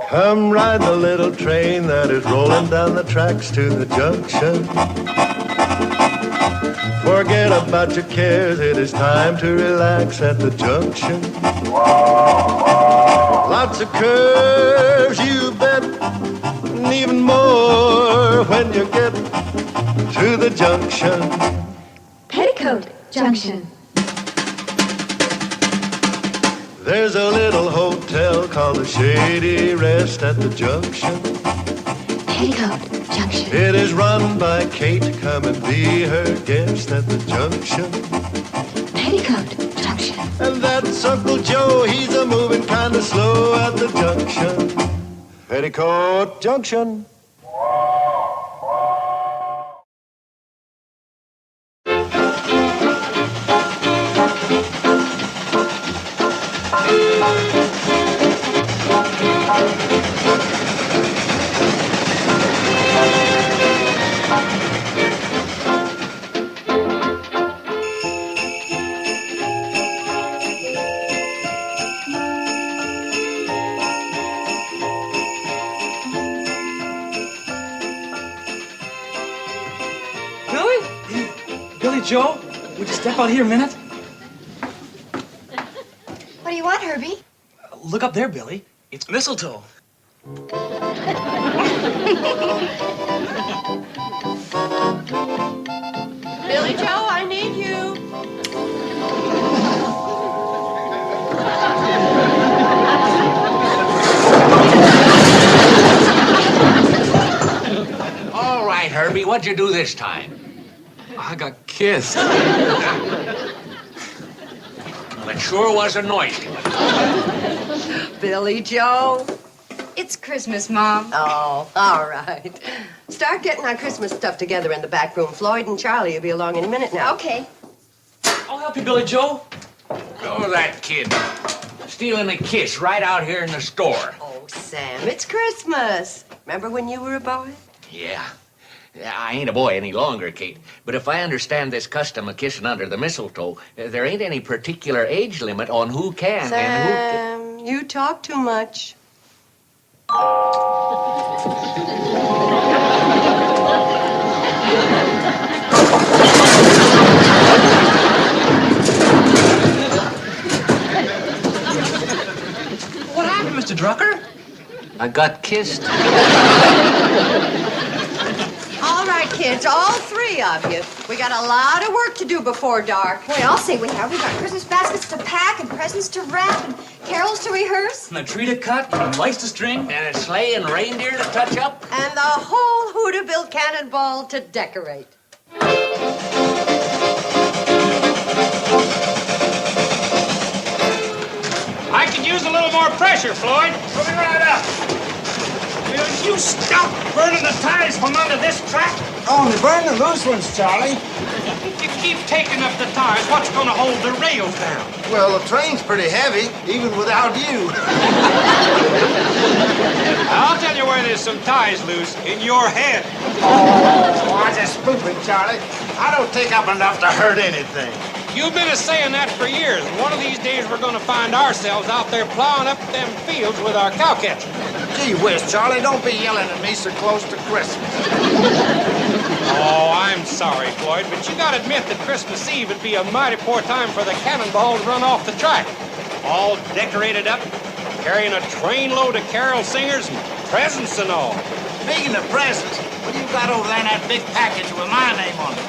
Come ride the little train that is rolling down the tracks to the junction. Forget about your cares, it is time to relax at the junction. Lots of curves, you bet, and even more when you get to the junction. Petticoat Junction. There's a little hotel called the Shady Rest at the junction. Petticoat Junction. It is run by Kate. Come and be her guest at the junction. Petticoat Junction. And that's Uncle Joe. He's a moving kind of slow at the junction. Petticoat Junction. Billy Joe, would you step out here a minute? What do you want, Herbie? Look up there, Billy. It's mistletoe. Billy Joe, I need you. All right, Herbie, what'd you do this time? I got kissed. Well, it sure was a noisy one. Billy Joe. It's Christmas, Mom. Oh, all right. Start getting our Christmas stuff together in the back room. Floyd and Charlie will be along any minute now. Okay. I'll help you, Billy Joe. Oh, that kid. Stealing a kiss right out here in the store. Oh, Sam, it's Christmas. Remember when you were a boy? Yeah. I ain't a boy any longer, Kate. But if I understand this custom of kissing under the mistletoe, there ain't any particular age limit on who can and who can. Sam, you talk too much. What happened, Mr. Drucker? I got kissed. All right, kids, all three of you. We got a lot of work to do before dark. Boy, I'll say we have. We've got Christmas baskets to pack and presents to wrap and carols to rehearse. And a tree to cut, and lights to string. And a sleigh and reindeer to touch up. And the whole Hooterville Cannonball to decorate. I could use a little more pressure, Floyd. Coming right up. Will you stop burning the tires from under this track? Only burn the loose ones, Charlie. If you keep taking up the tires, what's going to hold the rails down? Well, the train's pretty heavy, even without you. I'll tell you where there's some tires loose. In your head. Oh, I'm just spoofing, Charlie. I don't think I'm enough to hurt anything. You've been saying that for years, and one of these days we're going to find ourselves out there plowing up them fields with our cow catcher. Gee whiz, Charlie, don't be yelling at me so close to Christmas. Oh, I'm sorry, Floyd, but you got to admit that Christmas Eve would be a mighty poor time for the Cannonball to run off the track. All decorated up, carrying a trainload of carol singers and presents and all. Speaking of presents, what do you got over there in that big package with my name on it?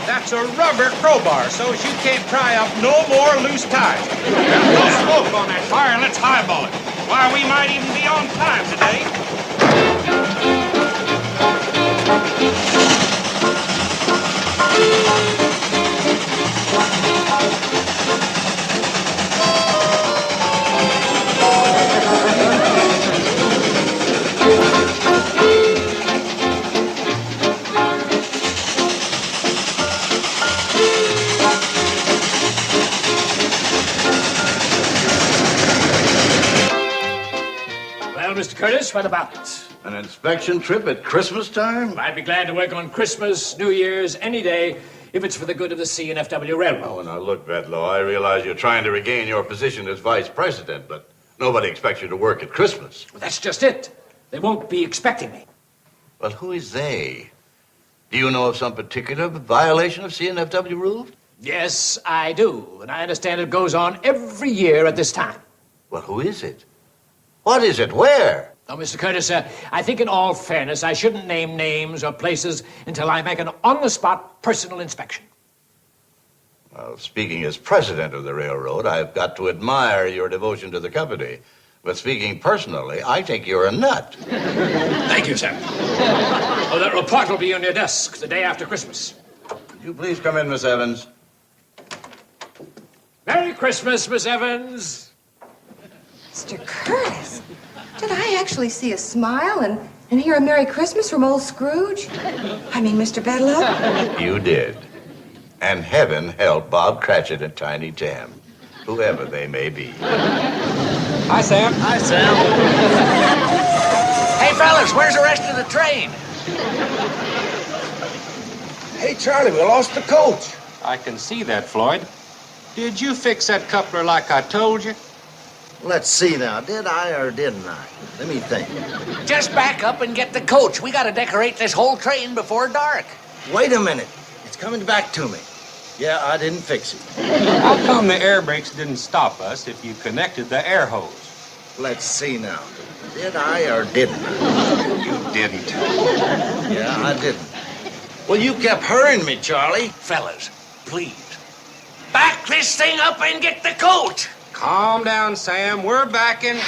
That's a rubber crowbar, so as you can't pry up no more loose tires. No smoke on that fire, and let's highball it. Why, we might even be on time today. Well, Mr. Curtis, what about it? An inspection trip at Christmas time? I'd be glad to work on Christmas, New Year's, any day, if it's for the good of the C&FW Railroad. Oh, now look, Bedlow, I realize you're trying to regain your position as vice president, but Nobody expects you to work at Christmas. Well, that's just it. They won't be expecting me. Well, who is they? Do you know of some particular violation of CNFW rules? Yes, I do. And I understand it goes on every year at this time. Well, who is it? What is it? Where? Now, Mr. Curtis, I think in all fairness, I shouldn't name names or places until I make an on-the-spot personal inspection. Well, speaking as president of the railroad, I've got to admire your devotion to the company. But speaking personally, I think you're a nut. Thank you, sir. Oh, that report will be on your desk the day after Christmas. Could you please come in, Miss Evans? Merry Christmas, Miss Evans. Mr. Curtis, did I actually see a smile and hear a Merry Christmas from old Scrooge? I mean, Mr. Bedloe? You did. And heaven help Bob Cratchit and Tiny Tim, whoever they may be. Hi, Sam. Hi, Sam. Hey, fellas, where's the rest of the train? Hey, Charlie, we lost the coach. I can see that, Floyd. Did you fix that coupler like I told you? Let's see now. Did I or didn't I? Let me think. Just back up and get the coach. We gotta decorate this whole train before dark. Wait a minute. It's coming back to me. Yeah, I didn't fix it. How come the air brakes didn't stop us if you connected the air hose? Let's see now. Did I or didn't I? You didn't. Yeah, I didn't. Well, you kept hurrying me, Charlie. Fellas, please, back this thing up and get the coach. Calm down, Sam. We're backing.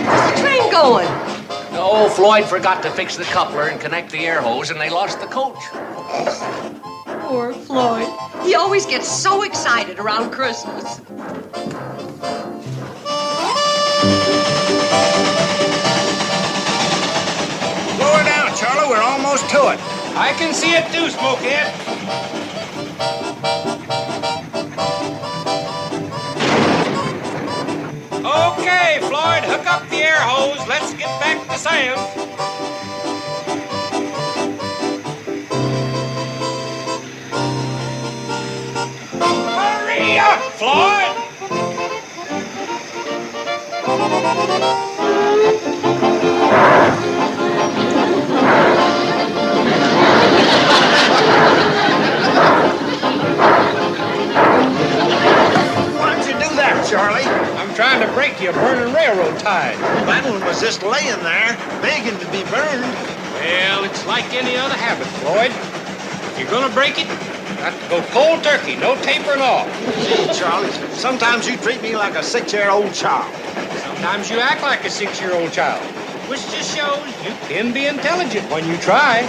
Where's the train going? Oh, Floyd forgot to fix the coupler and connect the air hose, and they lost the coach. Poor Floyd. He always gets so excited around Christmas. Slow her down, Charlie. We're almost to it. I can see it too, Smokehead. Okay, Floyd, hook up the air hose. Let's get back to Sam. Hurry up, Floyd! Why'd you do that, Charlie? I'm trying to break your burning railroad tie. That one was just laying there, begging to be burned. Well, it's like any other habit, Floyd. If you're gonna break it, got to go cold turkey, no tapering off. Gee, Charlie, sometimes you treat me like a 6-year-old child. Sometimes you act like a 6-year-old child, which just shows you can be intelligent when you try.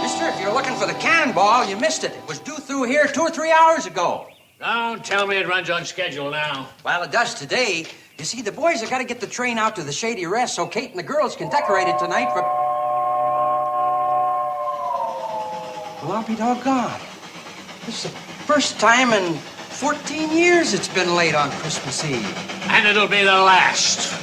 Mister, if you're looking for the Cannonball, you missed it. It was due through here 2 or 3 hours ago. Don't tell me it runs on schedule now. Well, it does today. You see, the boys have got to get the train out to the Shady Rest so Kate and the girls can decorate it tonight for... Well, I'll be doggone. This is the first time in 14 years it's been late on Christmas Eve. And it'll be the last.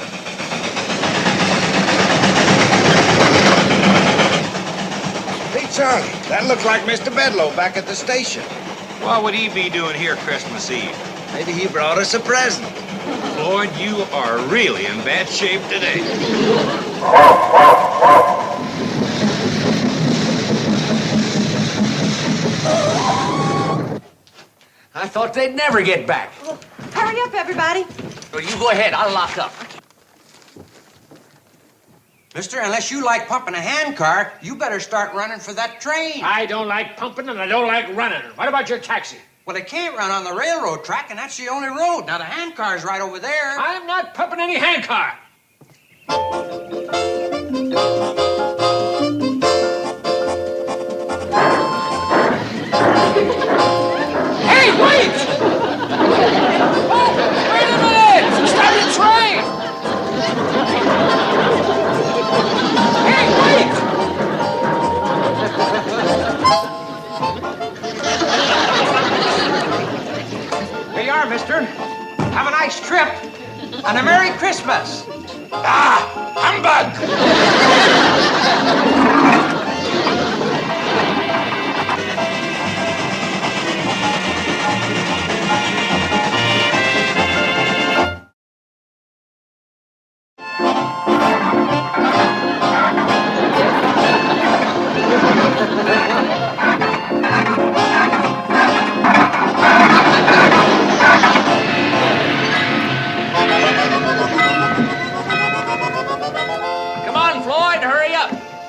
Hey, Charlie, that looks like Mr. Bedloe back at the station. What would he be doing here Christmas Eve? Maybe he brought us a present. Floyd, you are really in bad shape today. I thought they'd never get back. Hurry up, everybody. Well, you go ahead. I'll lock up. Mister, unless you like pumping a handcar, you better start running for that train. I don't like pumping and I don't like running. What about your taxi? Well, it can't run on the railroad track, and that's the only road. Now, the handcar's right over there. I'm not pumping any handcar. Hey, wait! Oh, wait a minute! Stop the train!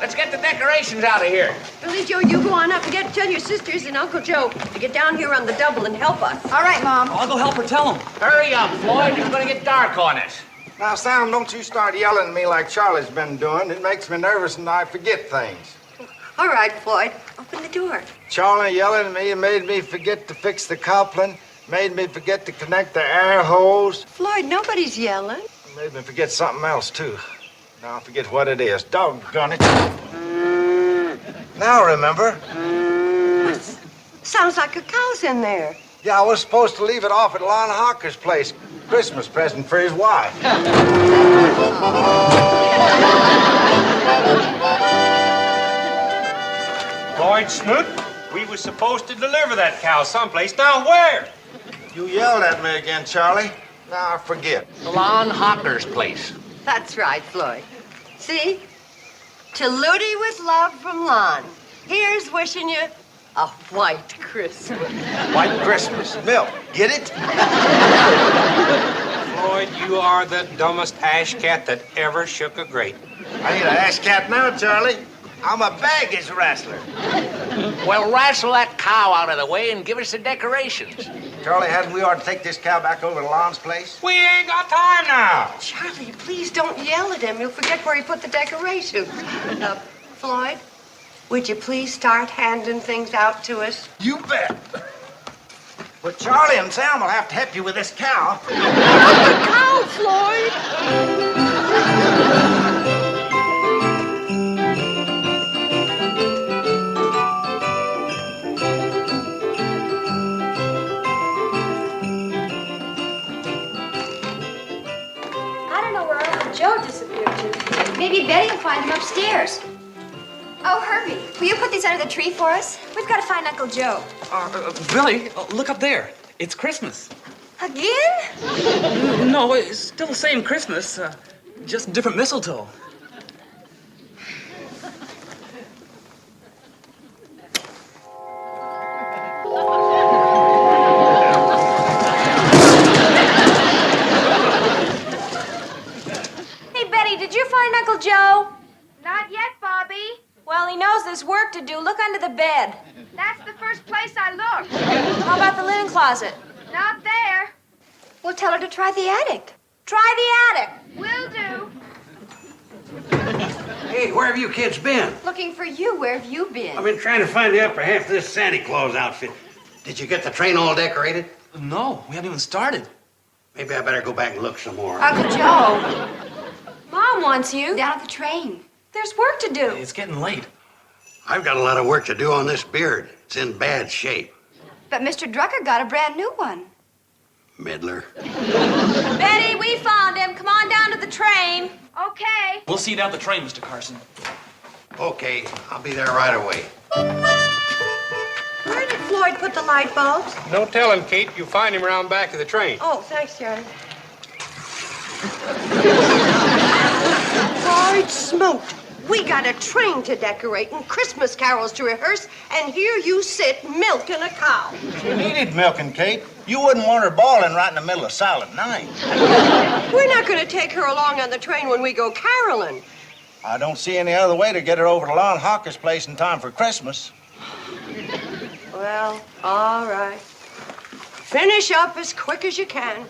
Let's get the decorations out of here. Billy Joe, you go on up and tell your sisters and Uncle Joe to get down here on the double and help us. All right, Mom. I'll go help her tell him. Hurry up, Floyd. It's going to get dark on us. Now, Sam, don't you start yelling at me like Charlie's been doing. It makes me nervous and I forget things. All right, Floyd, open the door. Charlie yelling at me made me forget to fix the coupling, made me forget to connect the air hose. Floyd, nobody's yelling. Made me forget something else, too. Now I forget what it is. Doggone it. Now remember. Sounds like a cow's in there. Yeah, I was supposed to leave it off at Lon Hawker's place. Christmas present for his wife. Floyd Snoot, we was supposed to deliver that cow someplace. Now where? You yelled at me again, Charlie. Now I forget. Lon Hawker's place. That's right, Floyd. See? To Ludi with love from Lon. Here's wishing you a white Christmas. White Christmas. Milk. Get it? Floyd, you are the dumbest ash cat that ever shook a grate. I ain't an ass cat now, Charlie. I'm a baggage wrestler. Well, wrestle that cow out of the way and give us the decorations. Charlie, hadn't we ought to take this cow back over to Lon's place? We ain't got time now. Charlie, please don't yell at him. You'll forget where he put the decorations. Floyd, would you please start handing things out to us? You bet. But Charlie and Sam will have to help you with this cow. The cow, Floyd! Joe disappeared to. Maybe Betty will find him upstairs. Oh, Herbie, will you put these under the tree for us? We've got to find Uncle Joe. Billy, look up there. It's Christmas. Again? No, it's still the same Christmas, just different mistletoe. Did you find Uncle Joe? Not yet, Bobby. Well, he knows there's work to do. Look under the bed. That's the first place I looked. How about the linen closet? Not there. Well, tell her to try the attic. Try the attic. Will do. Hey, where have you kids been? Looking for you. Where have you been? I've been trying to find the upper half of this Santa Claus outfit. Did you get the train all decorated? No, we haven't even started. Maybe I better go back and look some more. Uncle Joe. Mom wants you. Down at the train. There's work to do. It's getting late. I've got a lot of work to do on this beard. It's in bad shape. But Mr. Drucker got a brand new one. Middler. Betty, we found him. Come on down to the train. Okay. We'll see you down at the train, Mr. Carson. Okay, I'll be there right away. Where did Floyd put the light bulbs? No telling, Kate. You'll find him around back of the train. Oh, thanks, Charlie. Floyd smoked. We got a train to decorate and Christmas carols to rehearse, and here you sit milking a cow. She needed milking, Kate. You wouldn't want her bawling right in the middle of silent night. We're not going to take her along on the train when we go caroling. I don't see any other way to get her over to Lon Hawker's place in time for Christmas. Well, all right. Finish up as quick as you can.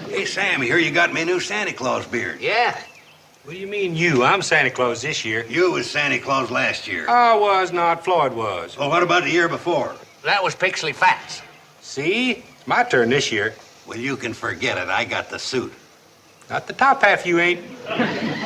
Hey, Sam, here you got me new Santa Claus beard. Yeah. What do you mean you? I'm Santa Claus this year. You was Santa Claus last year. I was not. Floyd was. Well, what about the year before? That was Pixley Fats. See? It's my turn this year. Well, you can forget it. I got the suit. Not the top half, you ain't.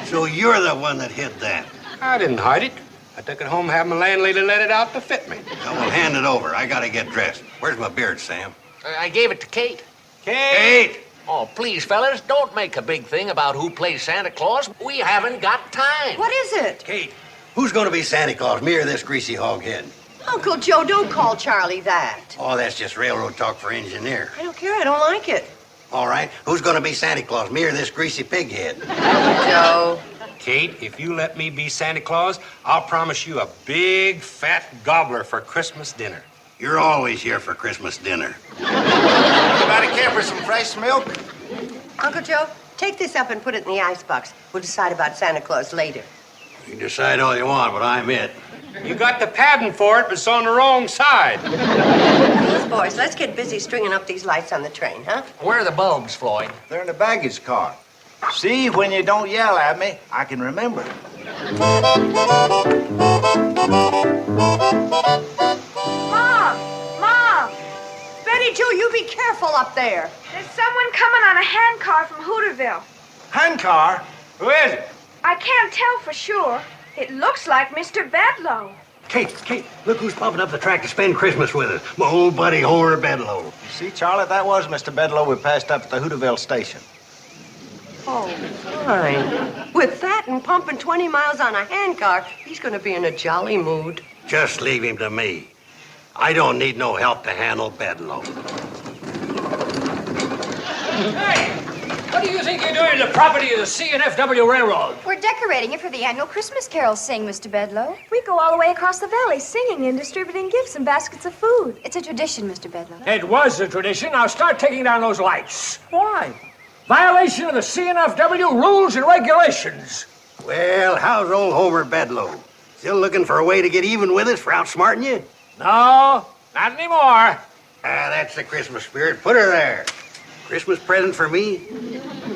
So you're the one that hid that. I didn't hide it. I took it home and had my landlady let it out to fit me. Now, well, hand it over. I gotta get dressed. Where's my beard, Sam? I gave it to Kate. Kate! Oh, please, fellas, don't make a big thing about who plays Santa Claus. We haven't got time. What is it? Kate, who's gonna be Santa Claus, me or this greasy hog head? Uncle Joe, don't call Charlie that. Oh, that's just railroad talk for engineer. I don't care. I don't like it. All right, who's gonna be Santa Claus, me or this greasy pig head? Joe. Kate, if you let me be Santa Claus, I'll promise you a big, fat gobbler for Christmas dinner. You're always here for Christmas dinner. Anybody care for some fresh milk? Uncle Joe, take this up and put it in the icebox. We'll decide about Santa Claus later. You can decide all you want, but I'm it. You got the padding for it, but it's on the wrong side. Boys, let's get busy stringing up these lights on the train, huh? Where are the bulbs, Floyd? They're in the baggage car. See, when you don't yell at me, I can remember. Mom! Betty Jo, you be careful up there. There's someone coming on a handcar from Hooterville. Handcar? Who is it? I can't tell for sure. It looks like Mr. Bedloe. Kate, look who's popping up the track to spend Christmas with us. My old buddy Homer Bedloe. You see, Charlie, that was Mr. Bedloe we passed up at the Hooterville station. Oh, fine. With that and pumping 20 miles on a handcar, he's going to be in a jolly mood. Just leave him to me. I don't need no help to handle Bedloe. Hey, what do you think you're doing to the property of the C&FW Railroad? We're decorating it for the annual Christmas carol sing, Mr. Bedloe. We go all the way across the valley singing and distributing gifts and baskets of food. It's a tradition, Mr. Bedloe. It was a tradition. Now start taking down those lights. Why? Violation of the C&FW rules and regulations. Well, how's old Homer Bedloe? Still looking for a way to get even with us for outsmarting you? No, not anymore. That's the Christmas spirit. Put her there. Christmas present for me?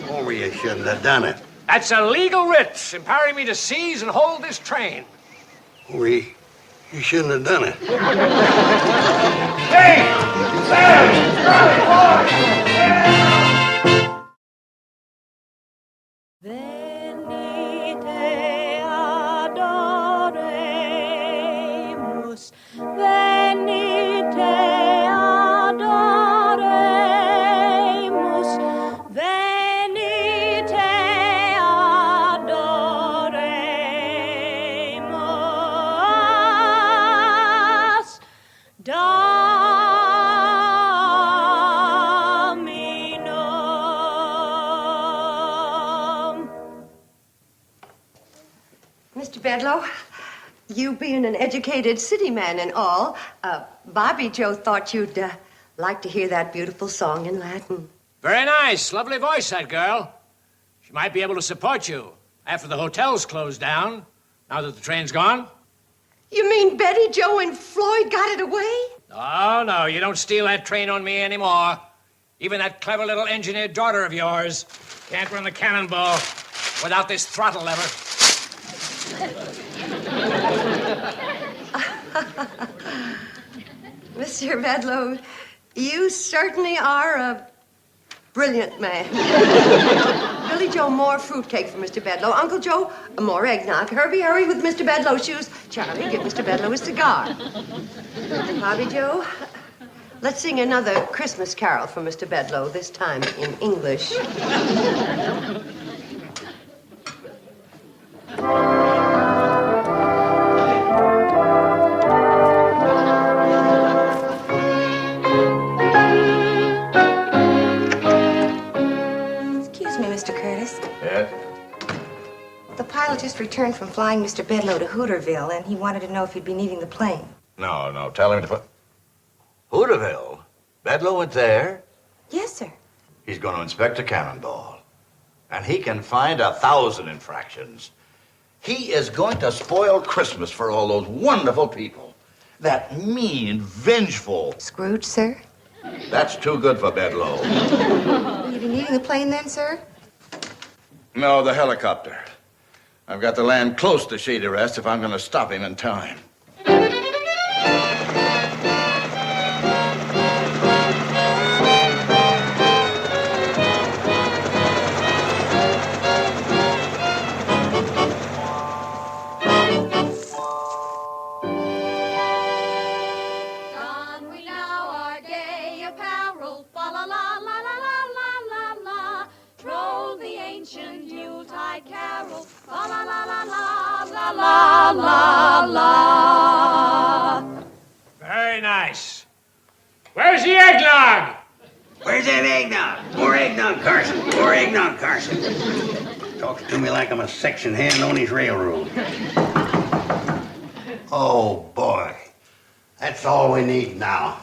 Homer, you shouldn't have done it. That's a legal writ empowering me to seize and hold this train. Homer, you shouldn't have done it. Hey! Venite adoremus, venite adoremus, venite adoremus, Dominum. Mr. Bedloe, you being an educated city man and all, Bobby Joe thought you'd like to hear that beautiful song in Latin. Very nice. Lovely voice, that girl. She might be able to support you after the hotel's closed down, now that the train's gone. You mean Betty Joe and Floyd got it away? Oh, no, you don't steal that train on me anymore. Even that clever little engineer daughter of yours can't run the Cannonball without this throttle lever. Mr. Bedloe, you certainly are a brilliant man. Billy Joe, more fruitcake for Mr. Bedloe. Uncle Joe, more eggnog. Herbie, hurry with Mr. Bedloe's shoes. Charlie, give Mr. Bedloe a cigar. Bobby Joe, let's sing another Christmas carol for Mr. Bedloe, this time in English. Excuse me, Mr. Curtis. Yes? The pilot just returned from flying Mr. Bedloe to Hooterville, and he wanted to know if you'd be needing the plane. No, tell him to put... Hooterville? Bedloe went there? Yes, sir. He's going to inspect a Cannonball. And he can find 1,000 infractions. He is going to spoil Christmas for all those wonderful people. That mean, vengeful... Scrooge, sir? That's too good for Bedloe. Will you be needing the plane then, sir? No, the helicopter. I've got to land close to Shady Rest if I'm going to stop him in time. Don we now our gay apparel, fa la la la la la la la la. Troll the ancient Yuletide carol, fa la la la la la la la la. Very nice. Where's the eggnog? Where's that eggnog? More eggnog, Carson. More eggnog, Carson. Talks to me like I'm a section hand on his railroad. Oh, boy. That's all we need now.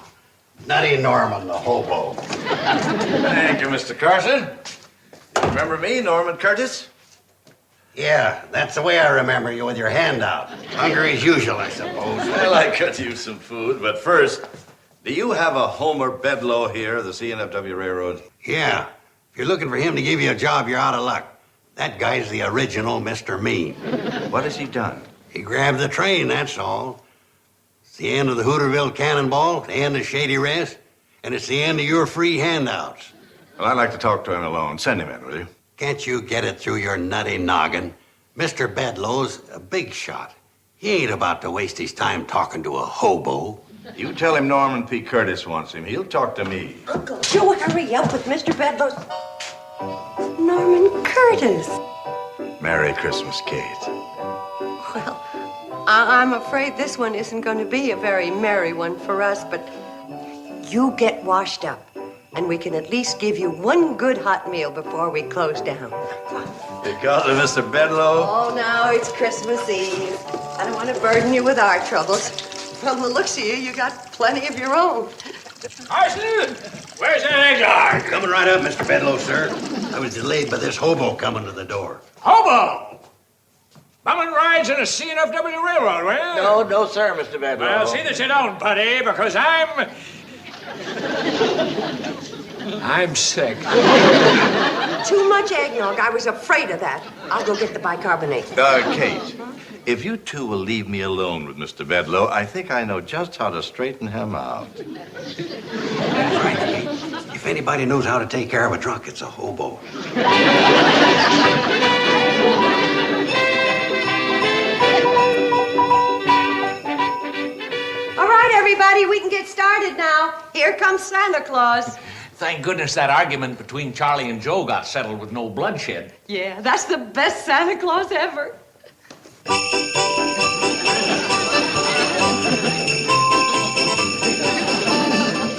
Nutty Norman, the hobo. Thank you, Mr. Carson. You remember me, Norman Curtis? Yeah, that's the way I remember you with your hand out. Hungry as usual, I suppose. Well, I cut you some food, but first, do you have a Homer Bedloe here, the CNFW Railroad? Yeah. If you're looking for him to give you a job, you're out of luck. That guy's the original Mr. Mean. What has he done? He grabbed the train, that's all. It's the end of the Hooterville Cannonball, the end of Shady Rest, and it's the end of your free handouts. Well, I'd like to talk to him alone. Send him in, will you? Can't you get it through your nutty noggin? Mr. Bedloe's a big shot. He ain't about to waste his time talking to a hobo. You tell him Norman P. Curtis wants him. He'll talk to me. Uncle Joe, hurry up with Mr. Bedloe's... Norman Curtis. Merry Christmas, Kate. Well, I'm afraid this one isn't going to be a very merry one for us, but you get washed up, and we can at least give you one good hot meal before we close down. Because of Mr. Bedloe? Oh, now it's Christmas Eve. I don't want to burden you with our troubles. From the looks of you, you got plenty of your own. Carson, where's that eggnog? Coming right up, Mr. Bedloe, sir. I was delayed by this hobo coming to the door. Hobo! Bumming rides in a CNFW railroad, well? No, sir, Mr. Bedloe. Well, see that you don't, buddy, because I'm sick. Too much eggnog. I was afraid of that. I'll go get the bicarbonate. Kate, if you two will leave me alone with Mr. Bedloe, I think I know just how to straighten him out. That's right, Kate. If anybody knows how to take care of a drunk, it's a hobo. All right, everybody, we can get started now. Here comes Santa Claus. Thank goodness that argument between Charlie and Joe got settled with no bloodshed. Yeah, that's the best Santa Claus ever.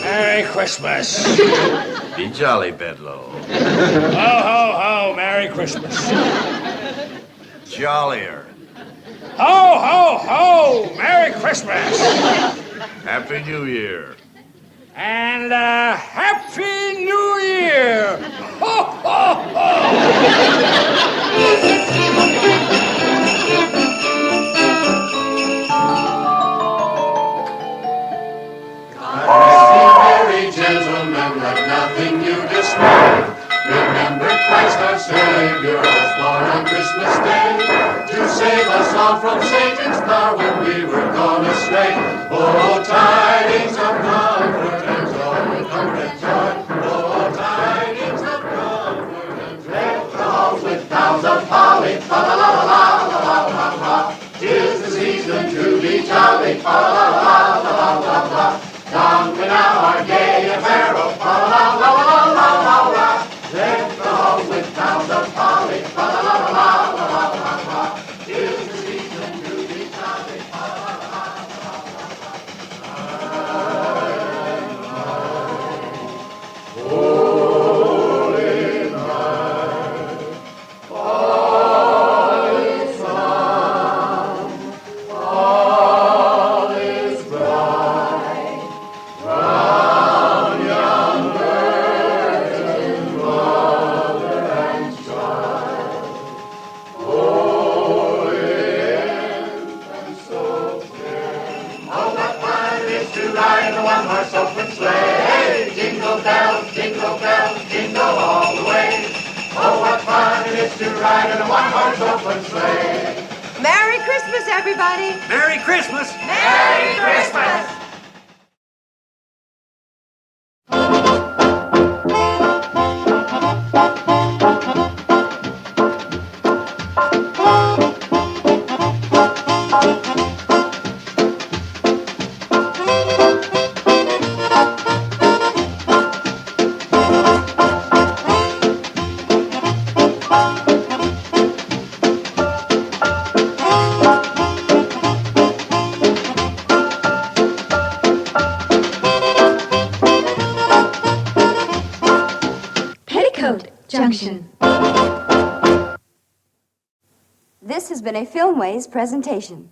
Merry Christmas. Be jolly, Bedloe. Ho, ho, ho, Merry Christmas. Jollier. Ho, ho, ho, Merry Christmas. Happy New Year. And Happy New Year. Ho, ho, ho. Merry gentlemen, let nothing you dismay. Remember Christ our Savior was born on Christmas Day to save us all from Satan's power when we were gone astray. Oh, tidings of comfort and joy, comfort and joy. Oh, tidings of comfort and joy. Deck the halls with boughs of holly, fa la la la la la la la la. 'Tis the season to be jolly, fa la la la la la la la. Don we now our gay apparel, fa la la la la la la la. Deck the halls with boughs of holly, fa la la la la la la la. 'Tis the season to be jolly, fa la la la la la la. Holy night, all is sun, all is bright. Round young virgin mother and child, holy infant so fair. Oh, what fun it is to ride in a one-horse open sleigh! Jingle bells, jingle all the way. Oh, what fun it is to ride in a one-horse open sleigh! Merry Christmas, everybody. Merry Christmas! Merry Christmas. Petticoat, Junction. This has been a Filmways presentation.